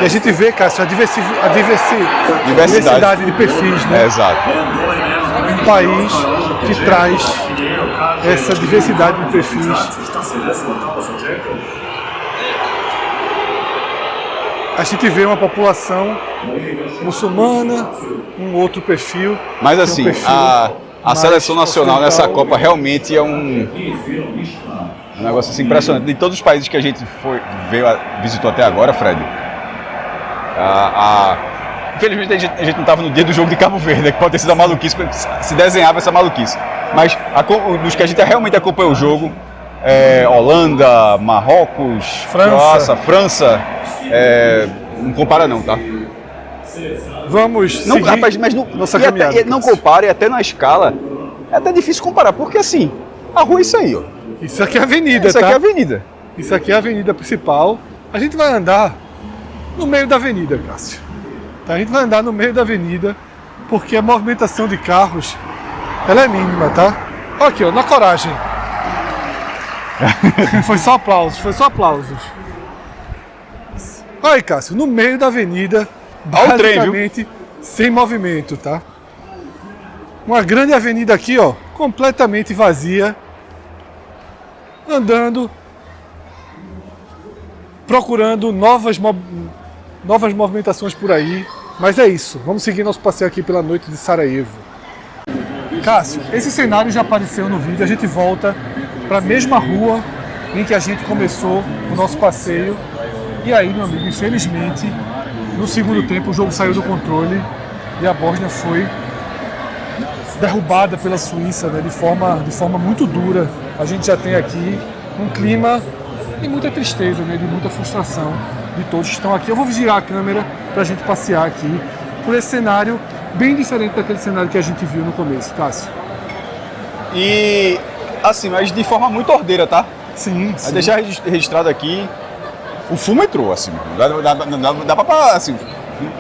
E a gente vê, Cássio, a diversidade de perfis, né? É, exato. Um país que traz essa diversidade de perfis. A gente vê uma população muçulmana, um outro perfil. Mas assim, a seleção nacional nessa Copa realmente é um negócio assim, impressionante. De todos os países que a gente visitou até agora, Fred, infelizmente a gente não estava no dia do jogo de Cabo Verde, né, que pode ter sido a maluquice, se desenhava essa maluquice. Mas dos que a gente realmente acompanhou o jogo, Holanda, Marrocos, Croácia, França, não compara não, tá? Vamos não, seguir rapaz, mas nossa caminhada. Não compara, e até na escala, é até difícil comparar, porque assim, a rua é isso aí, ó. Isso aqui é a avenida, Isso tá? aqui é a avenida. Isso aqui é a avenida principal. A gente vai andar no meio da avenida, Cássio. Tá? A gente vai andar no meio da avenida, porque a movimentação de carros, ela é mínima, tá? Olha aqui, ó, na coragem. Foi só aplausos. Olha aí, Cássio, no meio da avenida, Olha o trem, basicamente sem movimento, tá? Uma grande avenida aqui, ó, completamente vazia, andando, procurando novas movimentações por aí. Mas é isso, vamos seguir nosso passeio aqui pela noite de Sarajevo. Cássio, esse cenário já apareceu no vídeo, a gente volta para a mesma rua em que a gente começou o nosso passeio. E aí, meu amigo, infelizmente, no segundo tempo o jogo saiu do controle e a Bósnia foi derrubada pela Suíça, né, de forma muito dura. A gente já tem aqui um clima de muita tristeza, né, de muita frustração de todos que estão aqui. Eu vou girar a câmera para a gente passear aqui por esse cenário bem diferente daquele cenário que a gente viu no começo, Cássio. E assim, mas de forma muito ordeira, tá? Sim. Vai deixar registrado aqui. O fumo entrou, assim. Dá pra, assim,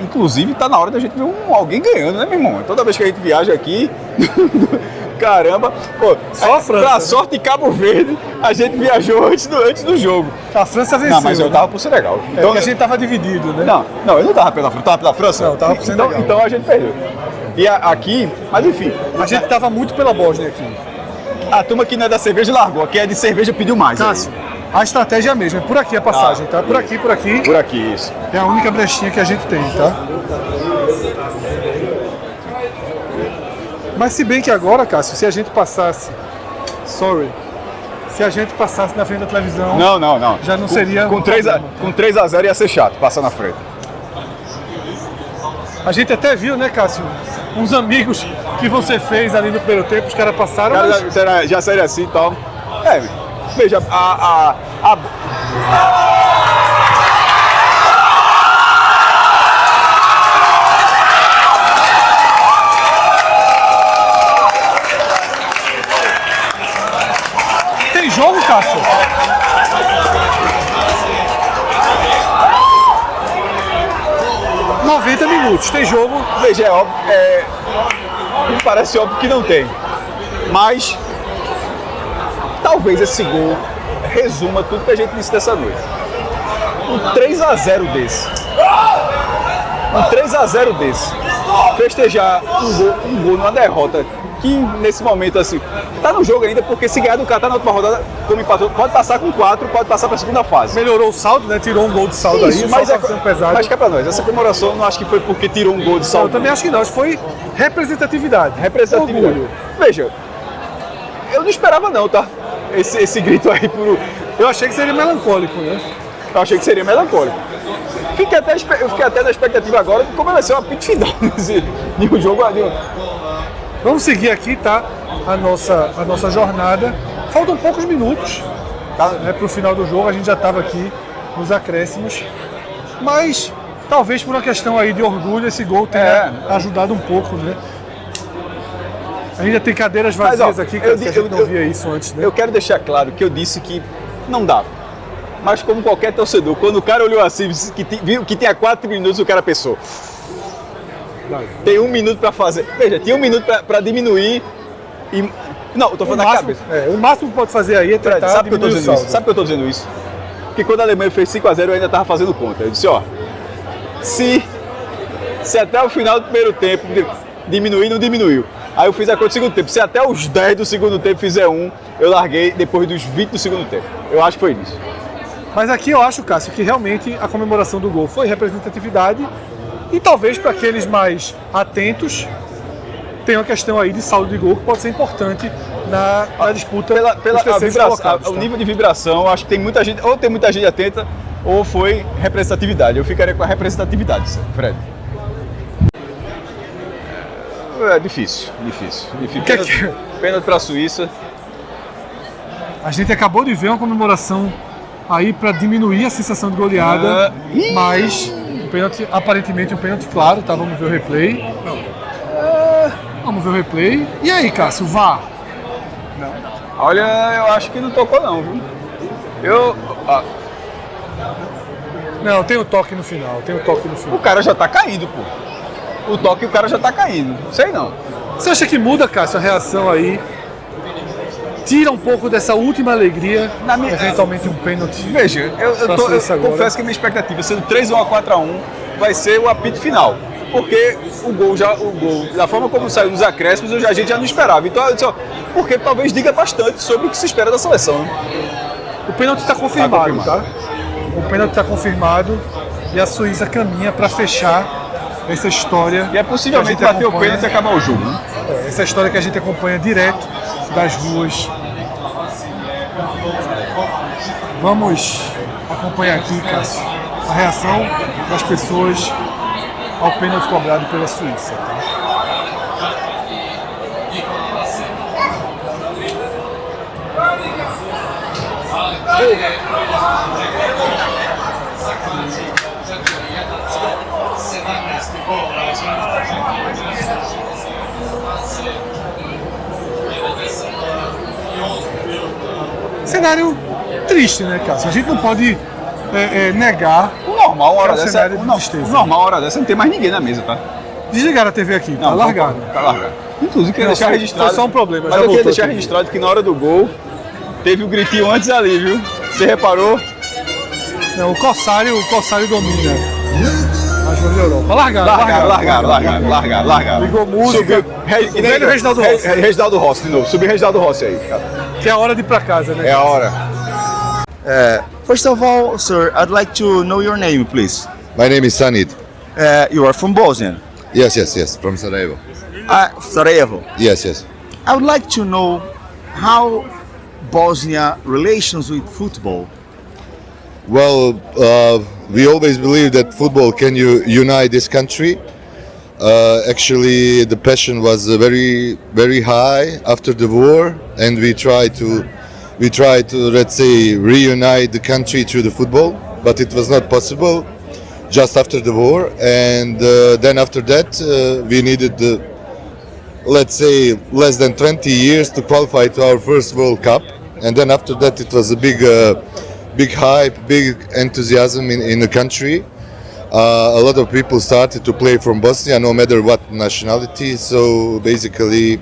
inclusive tá na hora da gente ver alguém ganhando, né, meu irmão? Toda vez que a gente viaja aqui, caramba, pô, só a França. Pra sorte de Cabo Verde, a gente viajou antes do jogo. A França venceu. Não, mas eu tava pro Senegal. Então a gente tava dividido, né? Não, eu não tava pela França, tava pela França? Não, eu tava pro Senegal. Então a gente perdeu. E aqui, mas enfim. A gente tava muito pela Bósnia aqui. A turma que não é da cerveja largou, aqui é de cerveja pediu mais. Cássio, a estratégia é a mesma, é por aqui a passagem, tá? Por aqui. Por aqui, isso. É a única brechinha que a gente tem, tá? Mas se bem que agora, Cássio, se a gente passasse... Se a gente passasse na frente da televisão... Não. Já não seria... Com 3-0 ia ser chato, passar na frente. A gente até viu, né, Cássio? Uns amigos que você fez ali no primeiro tempo, os caras passaram... Já saíram assim e tal. Veja, Tem jogo, Cássio? minutos. Tem jogo. Veja, é óbvio, me parece óbvio que não tem. Mas talvez esse gol resuma tudo que a gente disse dessa noite. Um 3-0 desse. Um 3-0 desse. Festejar um gol numa derrota que nesse momento assim tá no jogo ainda, porque se ganhar do Catar na última rodada, como empatou, pode passar com 4, pode passar para a segunda fase. Melhorou o saldo, né? Tirou um gol de saldo Isso, aí, mas tá sendo pesado. Mas que é pra nós, essa comemoração eu não acho que foi porque tirou um gol de saldo. Eu também acho que não, acho que foi representatividade. Representatividade. Veja, eu não esperava não, tá? Esse grito aí por... Eu achei que seria melancólico, né? Eu achei que seria melancólico. Eu fiquei até na expectativa agora de como vai ser o apito final de um jogo. Vamos seguir aqui, tá? A nossa jornada. Faltam poucos minutos, tá, né, para o final do jogo. A gente já estava aqui nos acréscimos. Mas talvez por uma questão aí de orgulho, esse gol tenha ajudado um pouco, né? Ainda tem cadeiras vazias aqui, que a gente não via isso antes, né? Eu quero deixar claro que eu disse que não dava. Mas como qualquer torcedor, quando o cara olhou assim, viu que tinha 4 minutos, o cara pensou. Tem 1 minuto para fazer. Veja, tinha 1 minuto para diminuir e... Não, eu tô falando da cabeça. O máximo que pode fazer aí é tentar sabe que eu tô diminuir o dizendo saldo. isso? Sabe que eu tô dizendo isso? Porque quando a Alemanha fez 5-0, eu ainda tava fazendo conta. Eu disse, ó, se até o final do primeiro tempo diminuir, não diminuiu. Aí eu fiz a conta do segundo tempo. Se até os 10 do segundo tempo fizer 1, eu larguei depois dos 20 do segundo tempo. Eu acho que foi isso. Mas aqui eu acho, Cássio, que realmente a comemoração do gol foi representatividade e talvez para aqueles mais atentos tem uma questão aí de saldo de gol que pode ser importante na disputa pela vibração, colocados, o nível de vibração, acho que tem muita gente, ou tem muita gente atenta, ou foi representatividade. Eu ficaria com a representatividade, Fred. É difícil. Pênalti para a Suíça. A gente acabou de ver uma comemoração aí para diminuir a sensação de goleada, mas o pênalti, aparentemente um pênalti claro, tá? Vamos ver o replay. Vamos ver o replay. E aí, Cássio, VAR? Não. Olha, eu acho que não tocou não, viu? Não, tem o toque no final, O cara já tá caindo, pô. O cara já tá caindo. Sei não. Você acha que muda, Cássio, a reação aí? Tira um pouco dessa última alegria, eventualmente um pênalti. Veja, eu confesso que minha expectativa, sendo 3-1 a 4-1, vai ser o apito final. Porque o gol, da forma como saiu nos acréscimos, a gente já não esperava. Então, porque talvez diga bastante sobre o que se espera da seleção. Né? O pênalti está confirmado, tá? O pênalti está confirmado e a Suíça caminha para fechar essa história. E é possivelmente bater o pênalti e acabar o jogo. Né? Essa história que a gente acompanha direto das ruas. Vamos acompanhar aqui, Cássio, a reação das pessoas ao pênalti cobrado pela Suíça. Cenário triste, né, Cássio? A gente não pode negar. Normal, uma hora dessa. Normal, uma hora dessa não tem mais ninguém na mesa, tá? Desligaram a TV aqui, tá largado. Tá largado. Inclusive, queria deixar registrado. Foi só um problema. Mas eu queria deixar registrado que na hora do gol teve o gritinho antes ali, viu? Você reparou? Não, o Corsário domina. Mas foi Europa. Largaram. Ligou música. E nem o Reginaldo Rossi. Reginaldo Rossi de novo. Subiu o Reginaldo Rossi aí, cara. Que é a hora de ir pra casa, né? É a hora. First of all, sir, I'd like to know your name, please. My name is Sanid. You are from Bosnia. Yes, from Sarajevo. Sarajevo. Yes. I would like to know how Bosnia relations with football. Well, we always believe that football can unite this country. Actually, the passion was very, very high after the war, and we tried to, let's say, reunite the country through the football, but it was not possible just after the war. And then after that, we needed, let's say, less than 20 years to qualify to our first World Cup. And then after that, it was a big hype, big enthusiasm in the country. a lot of people started to play from Bosnia, no matter what nationality. So basically,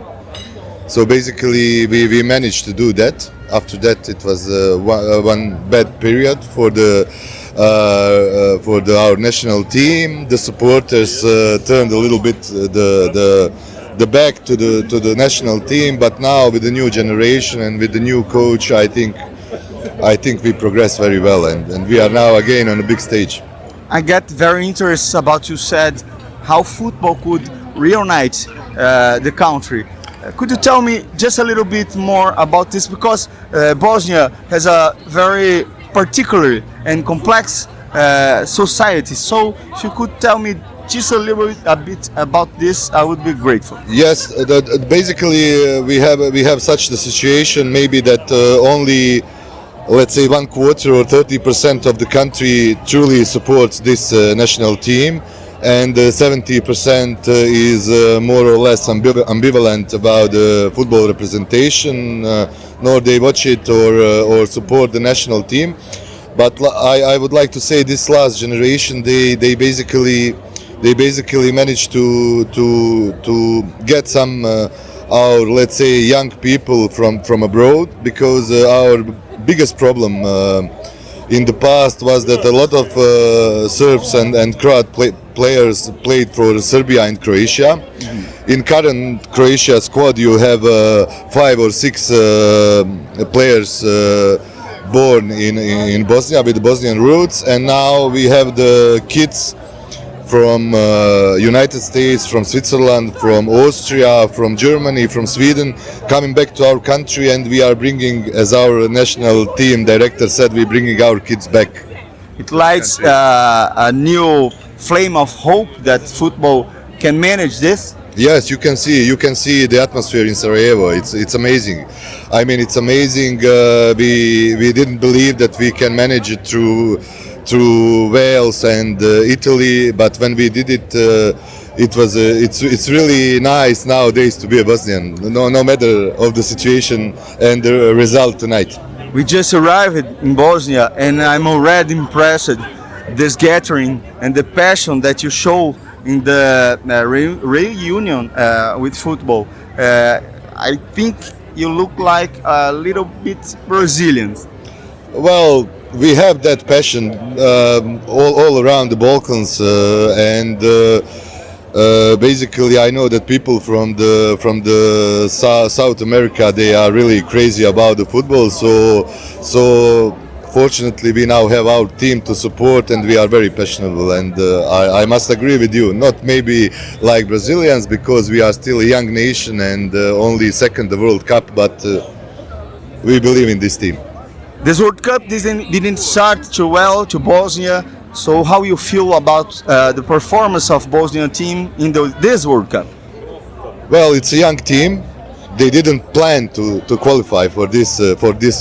we managed to do that. After that, it was one bad period for our national team. The supporters turned a little bit the back to the national team. But now with the new generation and with the new coach, I think we progressed very well, and we are now again on a big stage. I get very interested about you said how football could reunite the country. Could you tell me just a little bit more about this? Because Bosnia has a very particular and complex society. So if you could tell me just a bit about this, I would be grateful. Yes, basically we have such the situation maybe that only, let's say, 1/4 or 30% of the country truly supports this national team, and 70% is more or less ambivalent about football representation, nor they watch it or support the national team. But I would like to say this last generation, they basically managed to get some our, let's say, young people from abroad, because our biggest problem in the past was that a lot of Serbs and Croat players played for Serbia and Croatia. In current Croatia squad, you have 5 or 6 players born in Bosnia with Bosnian roots, and now we have the kids from United States, from Switzerland, from Austria, from Germany, from Sweden, coming back to our country, and we are bringing, as our national team director said, we're bringing our kids back. It lights a new flame of hope that football can manage this. Yes, you can see the atmosphere in Sarajevo. It's amazing. I mean, it's amazing. We didn't believe that we can manage it through Wales and Italy, but when we did it, it's really nice nowadays to be a Bosnian, no matter of the situation and the result tonight. We just arrived in Bosnia, and I'm already impressed this gathering and the passion that you show in the reunion with football. I think you look like a little bit Brazilian. Well, we have that passion all around the Balkans, and basically I know that people from the South America, they are really crazy about the football. So fortunately we now have our team to support, and we are very passionate. And I must agree with you, not maybe like Brazilians, because we are still a young nation and only second the World Cup, but we believe in this team. This World Cup didn't start too well to Bosnia. So how you feel about the performance of Bosnian team in this World Cup? Well, it's a young team. They didn't plan to qualify for this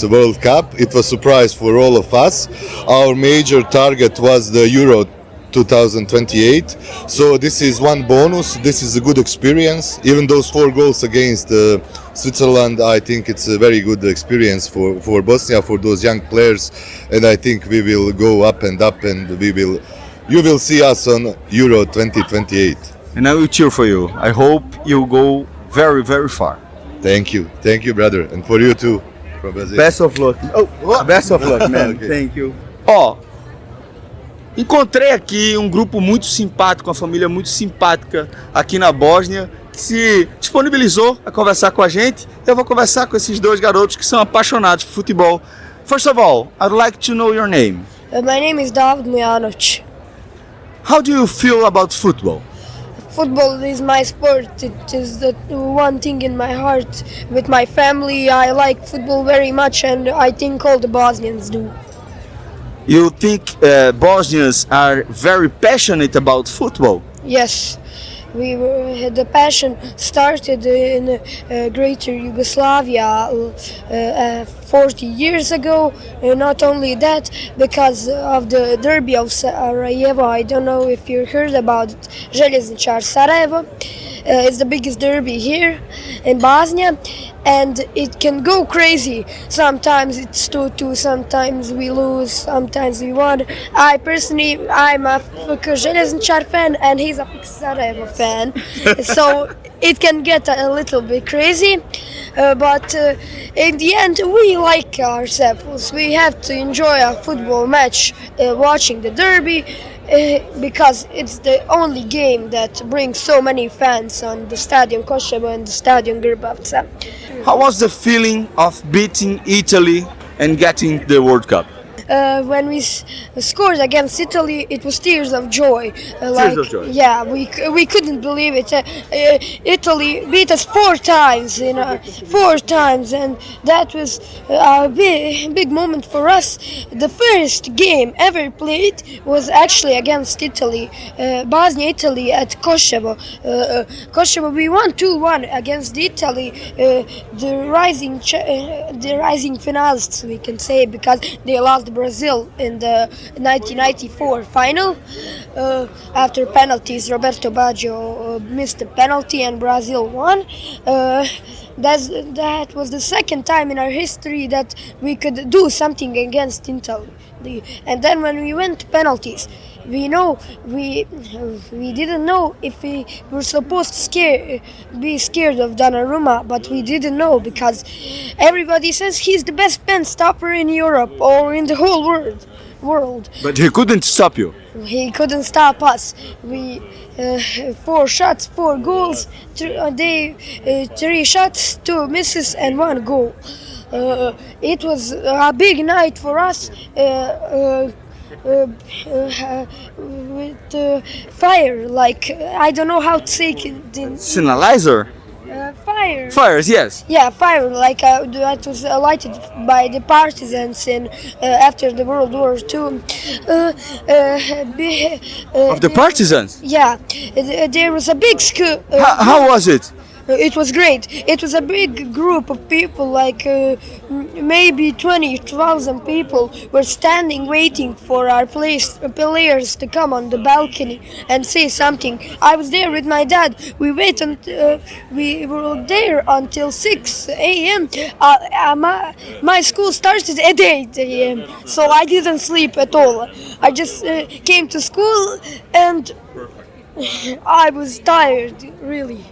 World Cup. It was a surprise for all of us. Our major target was the Euro 2028. So this is one bonus. This is a good experience. Even those 4 goals against Switzerland, I think it's a very good experience for Bosnia, for those young players. And I think we will go up, and you will see us on Euro 2028. And I will cheer for you. I hope you go very, very far. Thank you, brother, and for you too, from Brazil. Best of luck. Best of luck, man. Okay. Thank you. Ó, encontrei aqui um grupo muito simpático, uma família muito simpática aqui na Bósnia, que se disponibilizou a conversar com a gente. Eu vou conversar com esses 2 garotos que são apaixonados por futebol. First of all, I'd like to know your name. My name is David Mujanovic. How do you feel about football? Football is my sport. It is the one thing in my heart. With my family, I like football very much, and I think all the Bosnians do. You think Bosnians are very passionate about football? Yes, the passion started in Greater Yugoslavia 40 years ago. Not only that, because of the Derby of Sarajevo. I don't know if you heard about it, Željezničar Sarajevo. It's the biggest derby here in Bosnia, and it can go crazy. Sometimes it's 2-2, sometimes we lose, sometimes we won. I'm a FK Željezničar fan, and he's a FK Sarajevo fan. So it can get a little bit crazy, but in the end we like ourselves. We have to enjoy a football match, watching the derby, because it's the only game that brings so many fans on the Stadion Koševo and the Stadion Grbavca. How was the feeling of beating Italy and getting the World Cup? When we scored against Italy, it was tears of joy. Tears of joy. Yeah, we couldn't believe it. Italy beat us 4 times, 4 times, and that was a big moment for us. The first game ever played was actually against Italy, Bosnia, Italy at Koševo. Koševo, we won 2-1 against Italy, the rising finalists, we can say, because they lost Brazil in the 1994 final. After penalties, Roberto Baggio missed the penalty and Brazil won. That was the second time in our history that we could do something against Italy. And then when we went to penalties, we didn't know if we were supposed to be scared of Donnarumma, but we didn't know because everybody says he's the best pen stopper in Europe or in the whole world. But he couldn't stop you. He couldn't stop us. We 4 shots, 4 goals. 3 shots, 2 misses, and 1 goal. It was a big night for us. With fire, like I don't know how to say it. Signalizer? Fire. Fires, yes. Yeah, fire, like that was lighted by the partisans in after the World War II. Of the partisans? Yeah, there was a big school. How was it? It was great. It was a big group of people, like maybe 20,000 people were standing waiting for our players to come on the balcony and say something. I was there with my dad. We were there until 6 a.m. My school started at 8 a.m. so I didn't sleep at all. I just came to school and I was tired, really.